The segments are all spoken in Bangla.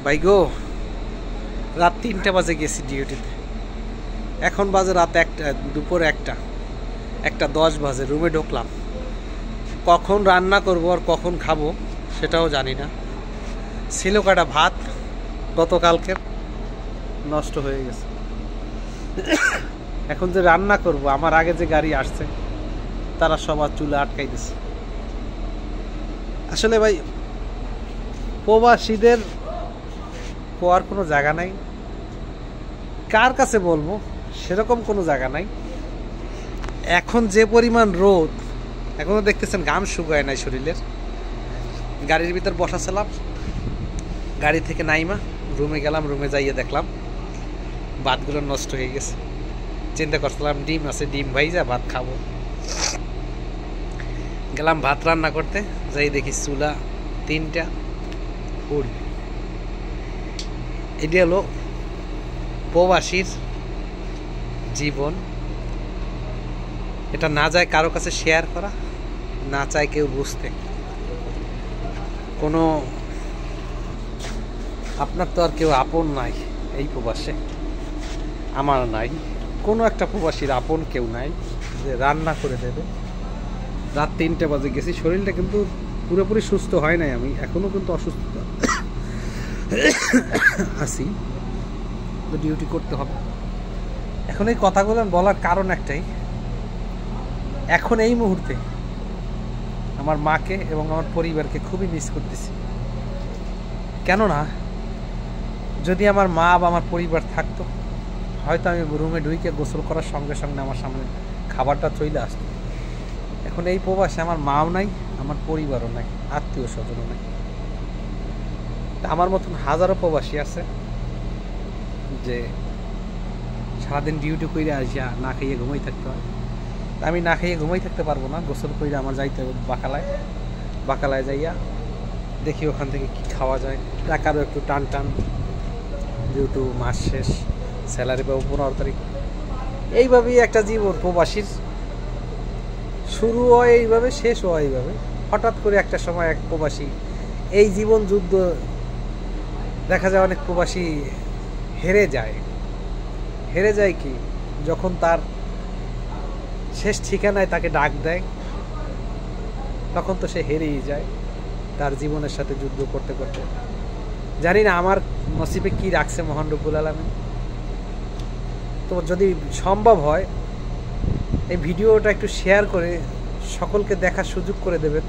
ভাই গো, রাত 3টা বাজে গেছি ডিউটিতে, এখন বাজে রাত 1টা, দুপুর 1টা 10 বাজে। রুমে ঢুকলাম, কখন রান্না করবো আর কখন খাবো সেটাও জানি না। ছিল কটা ভাত গতকালকের, নষ্ট হয়ে গেছে। এখন যে রান্না করব, আমার আগে যে গাড়ি আসছে তারা সবার চুলা আটকাই দিছে। আসলে ভাই, প্রবাসীদের কোয়ার কোনো জায়গা নাই, কার কাছে বলবো সেরকম কোনো জায়গা নাই। এখন যে পরিমাণ রোদ, এখনো দেখতেছেন ঘাম শুকায় নাই শরীরের। গাড়ির ভিতর বসা ছিলাম, গাড়ি থেকে নাইমা রুমে গেলাম, রুমে যাইয়ে দেখলাম ভাতগুলো নষ্ট হয়ে গেছে। চিন্তা করছিলাম ডিম আছে, ডিম ভাইজা ভাত খাবো। গেলাম ভাত রান্না করতে, যাই দেখি চুলা 3টা পুড়ি। এটি হলো প্রবাসীর জীবন। এটা না যায় কারো কাছে শেয়ার করা, না চায় কেউ বুঝতে। কোনো আপনার তো আর কেউ আপন নাই এই প্রবাসে, আমার নাই। কোনো একটা প্রবাসীর আপন কেউ নাই যে রান্না করে দেবে। রাত 3টা বাজে গেছি, শরীরটা কিন্তু পুরোপুরি সুস্থ হয় নাই, আমি এখনও কিন্তু অসুস্থ আছি, তো ডিউটি করতে হবে। এখন এই কথাগুলো বলার কারণ একটাই, এখন এই মুহূর্তে আমার মাকে এবং আমার পরিবারকে খুবই মিস করতেছি। কেননা যদি আমার মা বা আমার পরিবার থাকতো, হয়তো আমি রুমে ঢুকে গোসল করার সঙ্গে সঙ্গে আমার সামনে খাবারটা চলে আসতো। এখন এই প্রবাসে আমার মাও নাই, আমার পরিবারও নাই, আত্মীয় স্বজনও নাই। আমার মতন হাজারো প্রবাসী আছে যে সারাদিন ডিউটি করে আসিয়া না খাইয়ে ঘুমাই থাকতে হয়। আমি না খাইয়ে ঘুমাই থাকতে পারবো না, গোসল করে আমার যাইতে হবে বাকালায় যাইয়া দেখি ওখান থেকে কি খাওয়া যায়। টাকারও একটু টান যেহেতু মাস শেষ, স্যালারি পাবো 15 তারিখ। এইভাবেই একটা জীবন প্রবাসীর, শুরু হয় এইভাবে, শেষ হয় এইভাবে। হঠাৎ করে একটা সময় এক প্রবাসী, এই জীবন যুদ্ধ দেখা যায় অনেক প্রবাসী হেরে যায় কি, যখন তার শেষ ঠিকানায় তাকে ডাক দেয়, তখন তো সে হেরেই যায় তার জীবনের সাথে যুদ্ধ করতে করতে। জানি না আমার নসিবে কি রাখছে মহান রব্বুল আলামিন। তো যদি সম্ভব হয় এই ভিডিওটা একটু শেয়ার করে সকলকে দেখার সুযোগ করে দেবেন,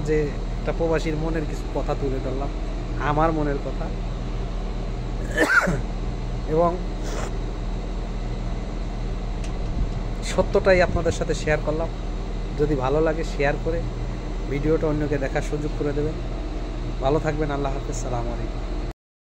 যে একটা প্রবাসীর মনের কিছু কথা তুলে ধরলাম, আমার মনের কথা, এবং সত্যটাই আপনাদের সাথে শেয়ার করলাম। যদি ভালো লাগে শেয়ার করে ভিডিওটা অন্যকে দেখার সুযোগ করে দেবেন। ভালো থাকবেন, আল্লাহ হাফেজ, সালামু আলাইকুম।